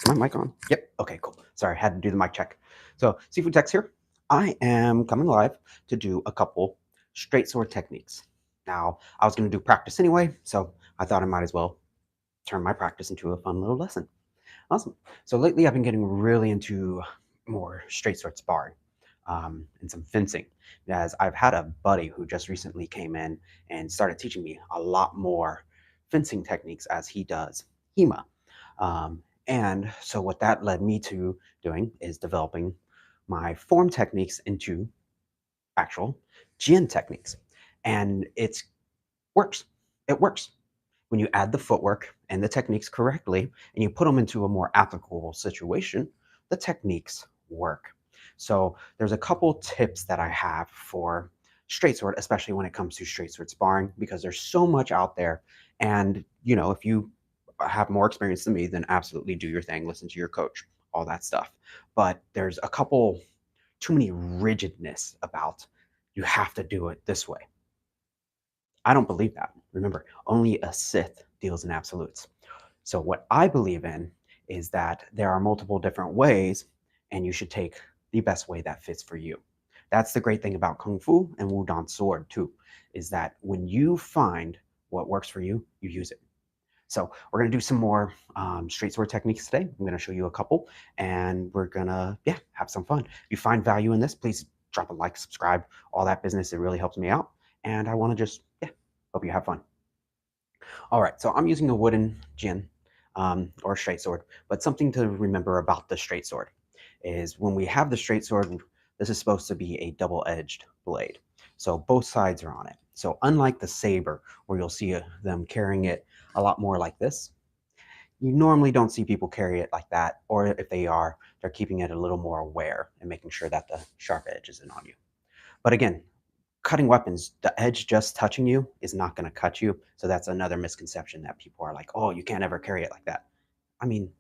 Is my mic on? Yep. Okay, cool. Sorry, I had to do the mic check. So, Seafood Techs here. I am coming live to do a couple straight sword techniques. Now, I was going to do practice anyway, so I thought I might as well turn my practice into a fun little lesson. Awesome. So, lately I've been getting really into more straight sword sparring and some fencing, as I've had a buddy who just recently came in and started teaching me a lot more fencing techniques as he does HEMA. And so what that led me to doing is developing my form techniques into actual Jin techniques. And it works. It works. When you add the footwork and the techniques correctly and you put them into a more applicable situation, the techniques work. So there's a couple tips that I have for straight sword, especially when it comes to straight sword sparring, because there's so much out there. And, if you have more experience than me, then absolutely do your thing, listen to your coach, all that stuff. But there's a couple too many rigidness about you have to do it this way. I don't believe that. Remember, only a Sith deals in absolutes. So, what I believe in is that there are multiple different ways, and you should take the best way that fits for you. That's the great thing about Kung Fu and Wudang Sword, too, is that when you find what works for you, you use it. So, we're going to do some more straight sword techniques today. I'm going to show you a couple, and we're going to, have some fun. If you find value in this, please drop a like, subscribe, all that business. It really helps me out. And I want to just, hope you have fun. All right, so I'm using a wooden jin or straight sword, but something to remember about the straight sword is when we have the straight sword, this is supposed to be a double-edged blade. So both sides are on it. So unlike the saber, where you'll see them carrying it a lot more like this, you normally don't see people carry it like that, or if they are, they're keeping it a little more aware and making sure that the sharp edge isn't on you. But again, cutting weapons, the edge just touching you is not going to cut you. So that's another misconception that people are like, oh, you can't ever carry it like that. I mean,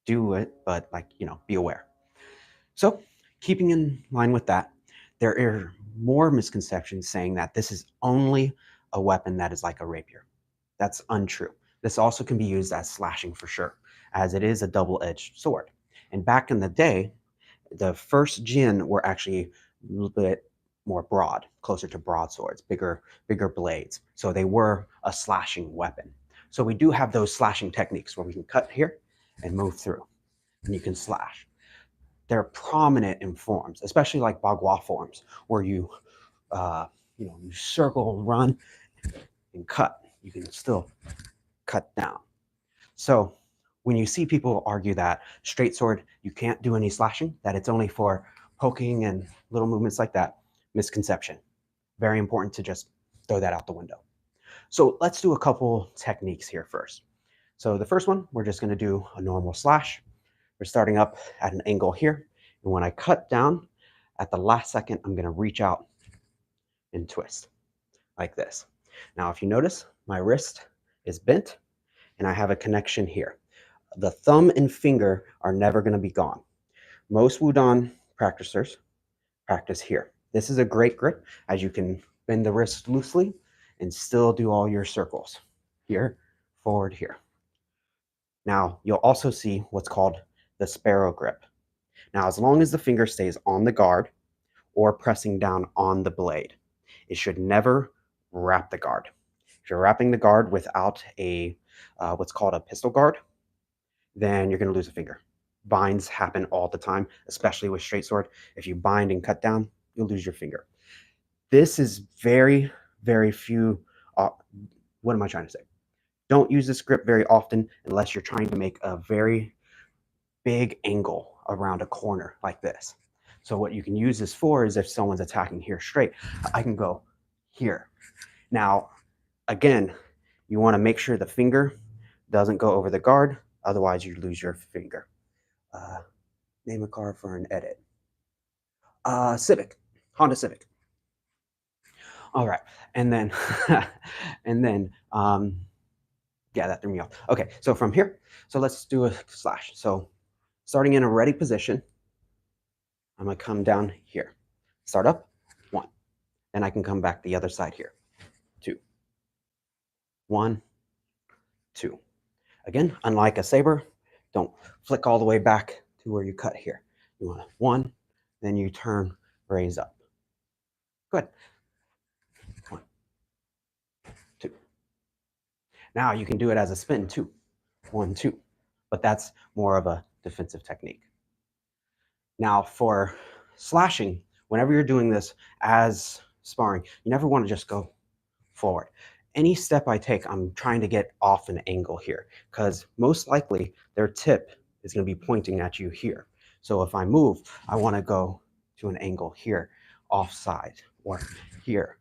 do it, but be aware. So, keeping in line with that, there are more misconceptions saying that this is only a weapon that is like a rapier. That's untrue. This also can be used as slashing for sure, as it is a double edged sword. And back in the day, the first Jin were actually a little bit more broad, closer to broadswords, bigger blades. So they were a slashing weapon. So we do have those slashing techniques where we can cut here and move through, and you can slash. They're prominent in forms, especially like Bagua forms, where you circle, run, and cut. You can still cut down. So when you see people argue that straight sword, you can't do any slashing, that it's only for poking and little movements like that, misconception. Very important to just throw that out the window. So let's do a couple techniques here first. So the first one, we're just going to do a normal slash. We're starting up at an angle here. And when I cut down, at the last second, I'm going to reach out and twist like this. Now, if you notice, my wrist is bent and I have a connection here. The thumb and finger are never going to be gone. Most Wudang practicers practice here. This is a great grip as you can bend the wrist loosely and still do all your circles. Here, forward, here. Now, you'll also see what's called the sparrow grip. Now, as long as the finger stays on the guard or pressing down on the blade, it should never wrap the guard. If you're wrapping the guard without a what's called a pistol guard, then you're going to lose a finger. Binds happen all the time, especially with straight sword. If you bind and cut down, you'll lose your finger. This is very, very few. What am I trying to say? Don't use this grip very often unless you're trying to make a very big angle around a corner like this. So what you can use this for is if someone's attacking here straight, I can go here. Now, again, you want to make sure the finger doesn't go over the guard, otherwise you lose your finger. Name a car for an edit. Civic, Honda Civic. All right, and then, yeah, that threw me off. Okay, so from here, so let's do a slash. So starting in a ready position, I'm gonna come down here. Start up, 1. Then I can come back the other side here, 2. 1, 2. Again, unlike a saber, Don't flick all the way back to where you cut here. You want to 1, then you turn, raise up. Good. 1, 2. Now you can do it as a spin too. 1, 2. But that's more of a defensive technique. Now for slashing, whenever you're doing this as sparring, you never want to just go forward. Any step I take, I'm trying to get off an angle here because most likely their tip is going to be pointing at you here. So if I move, I want to go to an angle here, offside, or here,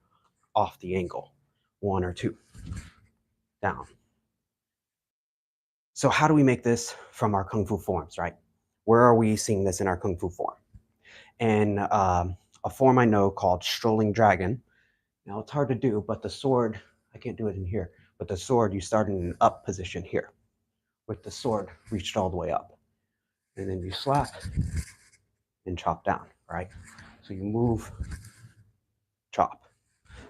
off the angle, 1 or 2, down. So how do we make this from our Kung Fu forms, right? Where are we seeing this in our Kung Fu form? And a form I know called Strolling Dragon. Now it's hard to do, but the sword, I can't do it in here, but the sword, you start in an up position here with the sword reached all the way up. And then you slap and chop down, right? So you move, chop.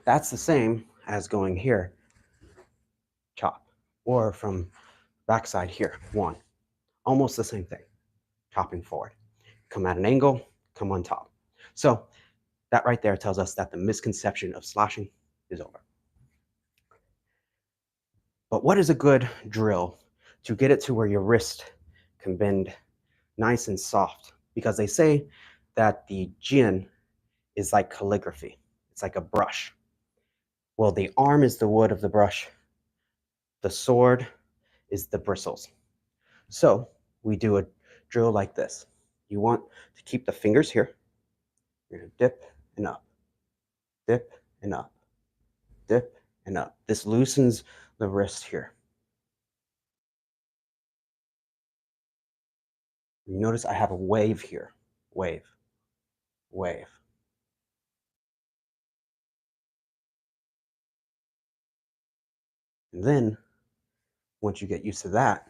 That's the same as going here, chop, or from backside here, 1. Almost the same thing, chopping forward. Come at an angle, come on top. So that right there tells us that the misconception of slashing is over. But what is a good drill to get it to where your wrist can bend nice and soft? Because they say that the Jin is like calligraphy. It's like a brush. Well, the arm is the wood of the brush. The sword is the bristles. So we do a drill like this. You want to keep the fingers here. You're going to dip and up, dip and up, dip and up. This loosens the wrist here. You notice I have a wave here. Wave, wave. And then, once you get used to that,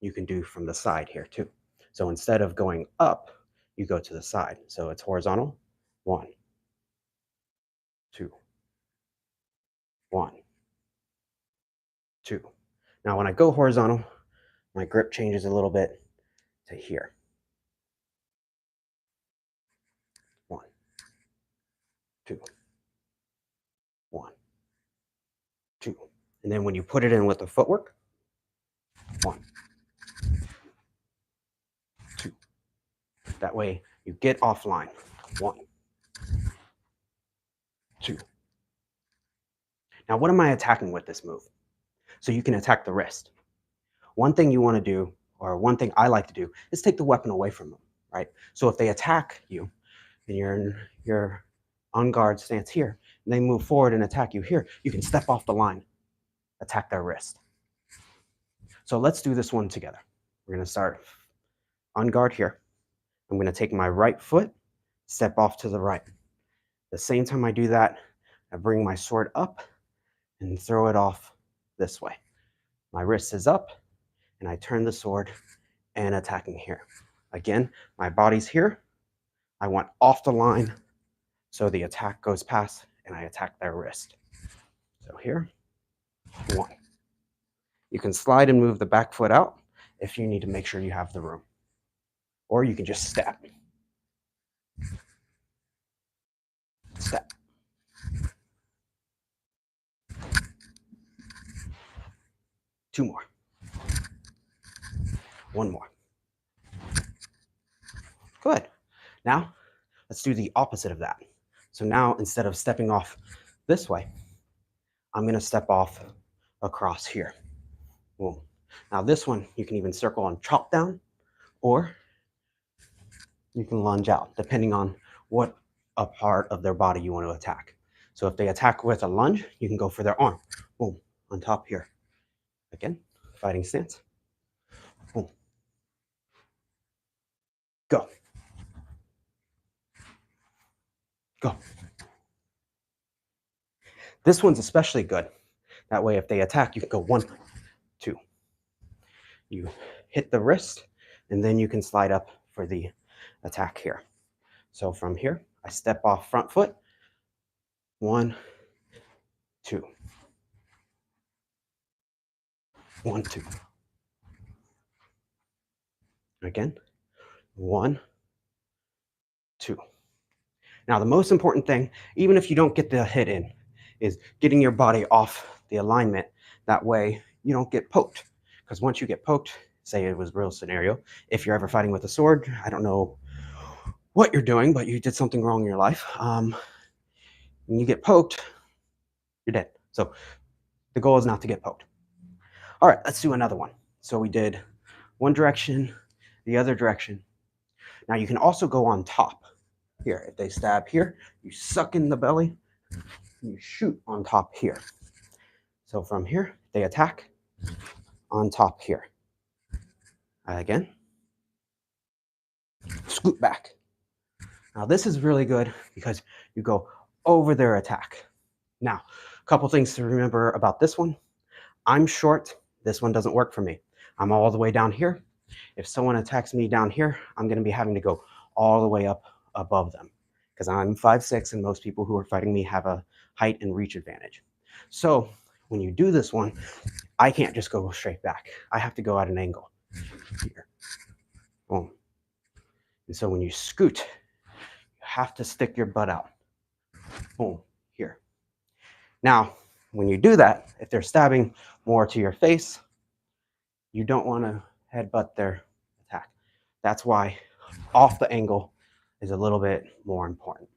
you can do from the side here too. So instead of going up, you go to the side. So it's horizontal, 1, 2, 1, 2. Now when I go horizontal, my grip changes a little bit to here. 1, 2, 1, 2. And then when you put it in with the footwork, 1, 2. That way you get offline. 1, 2. Now what am I attacking with this move? So you can attack the wrist. One thing you want to do, or one thing I like to do, is take the weapon away from them, right? So if they attack you and you're in your on guard stance here, and they move forward and attack you here, you can step off the line, attack their wrist. So let's do this one together. We're going to start on guard here. I'm going to take my right foot, step off to the right. The same time I do that, I bring my sword up and throw it off this way. My wrist is up, and I turn the sword and attacking here. Again, my body's here. I want off the line so the attack goes past and I attack their wrist. So here, 1. You can slide and move the back foot out if you need to make sure you have the room. Or you can just step. Step. Two more. One more. Good. Now, let's do the opposite of that. So now, instead of stepping off this way, I'm going to step off across here. Boom. Now this one, you can even circle and chop down, or you can lunge out, depending on what a part of their body you want to attack. So if they attack with a lunge, you can go for their arm. Boom. On top here. Again, fighting stance. Boom. Go. Go. This one's especially good. That way, if they attack, you can go 1, 2. You hit the wrist, and then you can slide up for the attack here. So from here, I step off front foot. 1, 2. 1, 2. Again, 1, 2. Now, the most important thing, even if you don't get the hit in, is getting your body off the alignment. That way, you don't get poked. Because once you get poked, say it was real scenario, if you're ever fighting with a sword, I don't know what you're doing, but you did something wrong in your life. When you get poked, you're dead. So the goal is not to get poked. All right, let's do another one. So we did one direction, the other direction. Now you can also go on top. Here, if they stab here, you suck in the belly, you shoot on top here. So from here, they attack on top here. Again, scoot back. Now this is really good because you go over their attack. Now, a couple things to remember about this one. I'm short. This one doesn't work for me. I'm all the way down here. If someone attacks me down here, I'm going to be having to go all the way up above them because I'm 5'6", and most people who are fighting me have a height and reach advantage. So when you do this one, I can't just go straight back. I have to go at an angle here. Boom. And so when you scoot, you have to stick your butt out. Boom, here. Now, when you do that, if they're stabbing more to your face, you don't want to headbutt their attack. That's why off the angle is a little bit more important.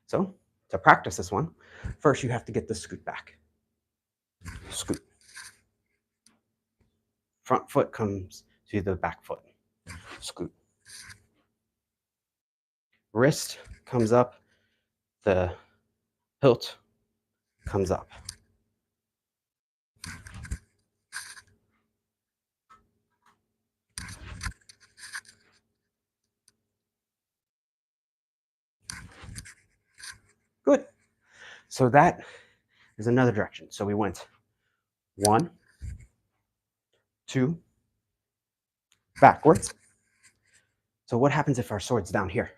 So to practice this one, first you have to get the scoot back. Scoot. Front foot comes to the back foot. Scoot. Wrist comes up, the hilt comes up. Good. So that is another direction. So we went 1, 2, backwards. So what happens if our sword's down here?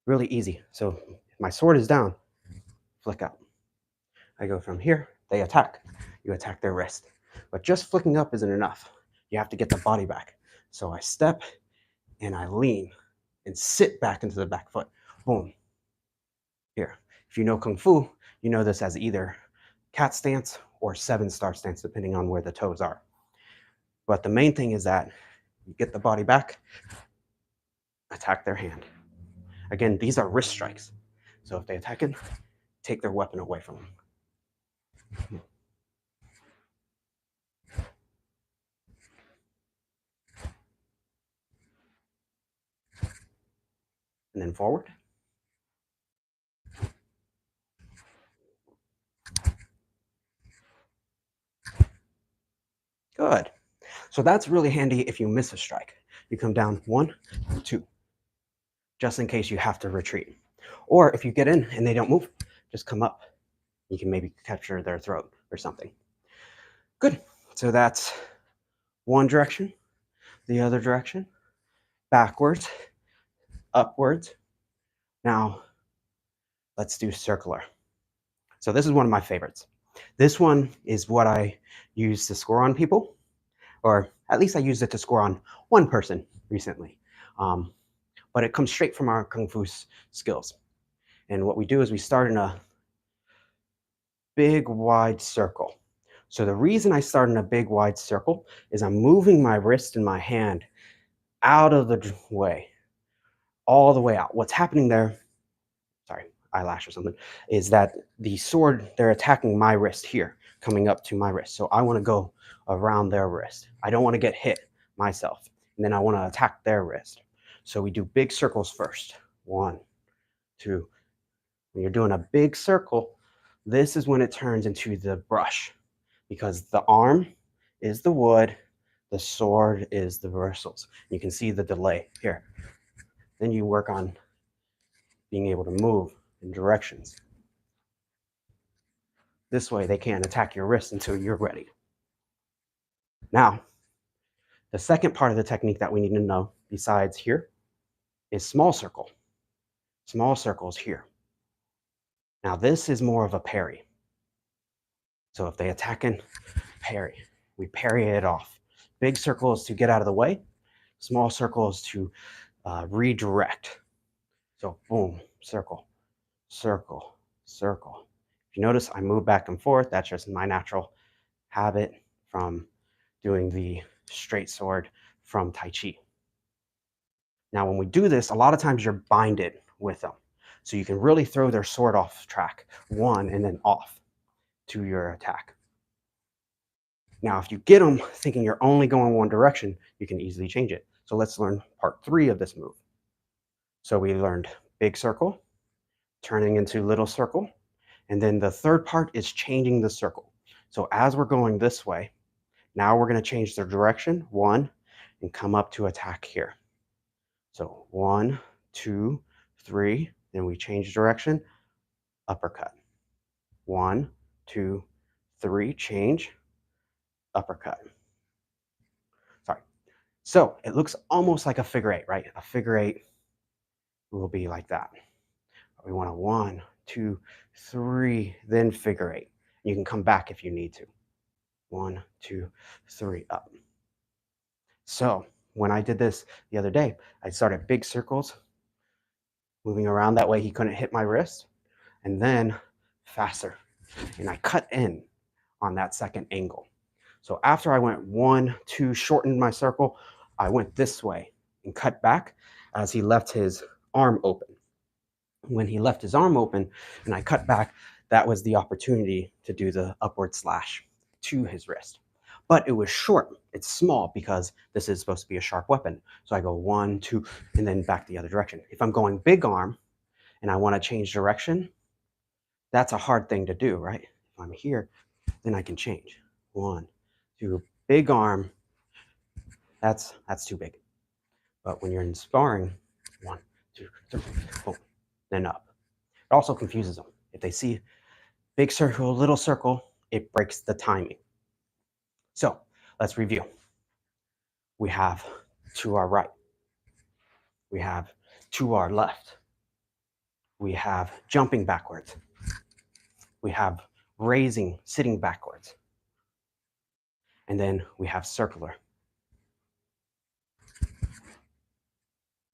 Really easy. So if my sword is down, flick out. I go from here, they attack. You attack their wrist. But just flicking up isn't enough. You have to get the body back. So I step and I lean and sit back into the back foot. Boom. Here. If you know Kung Fu, you know this as either cat stance or 7-star stance, depending on where the toes are. But the main thing is that you get the body back, attack their hand. Again, these are wrist strikes. So if they attack it, take their weapon away from them. And then forward. Good. So that's really handy if you miss a strike. You come down 1, 2, just in case you have to retreat. Or if you get in and they don't move, just come up. You can maybe capture their throat or something. Good. So that's one direction, the other direction, backwards, upwards. Now, let's do circular. So this is one of my favorites. This one is what I use to score on people, or at least I used it to score on one person recently. But it comes straight from our Kung Fu skills. And what we do is we start in a big, wide circle. So the reason I start in a big, wide circle is I'm moving my wrist and my hand out of the way, all the way out. What's happening there, sorry, eyelash or something, is that the sword, they're attacking my wrist here, coming up to my wrist. So I want to go around their wrist. I don't want to get hit myself. And then I want to attack their wrist. So we do big circles first. 1, 2. When you're doing a big circle, this is when it turns into the brush, because the arm is the wood, the sword is the bristles. You can see the delay here. Then you work on being able to move in directions. This way they can't attack your wrist until you're ready. Now, the second part of the technique that we need to know, besides here, is small circle. Small circles here. Now this is more of a parry. So if they attack and parry, we parry it off. Big circle is to get out of the way. small circles to redirect. So boom, circle, circle, circle. If you notice, I move back and forth. That's just my natural habit from doing the straight sword from Tai Chi. Now, when we do this, a lot of times you're binded with them. So you can really throw their sword off track, one and then off to your attack. Now, if you get them thinking you're only going one direction, you can easily change it. So let's learn part 3 of this move. So we learned big circle, turning into little circle, and then the third part is changing the circle. So as we're going this way, now we're going to change the direction, 1, and come up to attack here. So 1, 2, 3, then we change direction, uppercut. 1, 2, 3, change, uppercut. Sorry. So it looks almost like a figure 8, right? A figure 8 will be like that. We want a 1, 2, 3, then figure 8. You can come back if you need to. 1, 2, 3, up. So when I did this the other day, I started big circles, moving around that way he couldn't hit my wrist, and then faster. And I cut in on that second angle. So after I went 1, 2, shortened my circle, I went this way and cut back as he left his arm open. When he left his arm open and I cut back, that was the opportunity to do the upward slash to his wrist. But it was short, it's small because this is supposed to be a sharp weapon. So I go 1, 2, and then back the other direction. If I'm going big arm and I want to change direction, that's a hard thing to do, right? If I'm here, then I can change. 1, 2, big arm, that's too big. But when you're in sparring, 1, 2, 3, boom, then up. It also confuses them. If they see big circle, little circle, it breaks the timing. So let's review. We have to our right. We have to our left. We have jumping backwards. We have raising, sitting backwards. And then we have circular.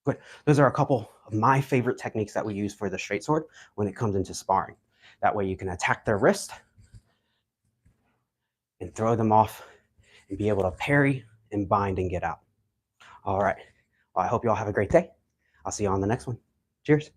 Good. Those are a couple of my favorite techniques that we use for the straight sword when it comes into sparring. That way you can attack their wrist and throw them off and be able to parry and bind and get out. All right. Well, I hope you all have a great day. I'll see you on the next one. Cheers.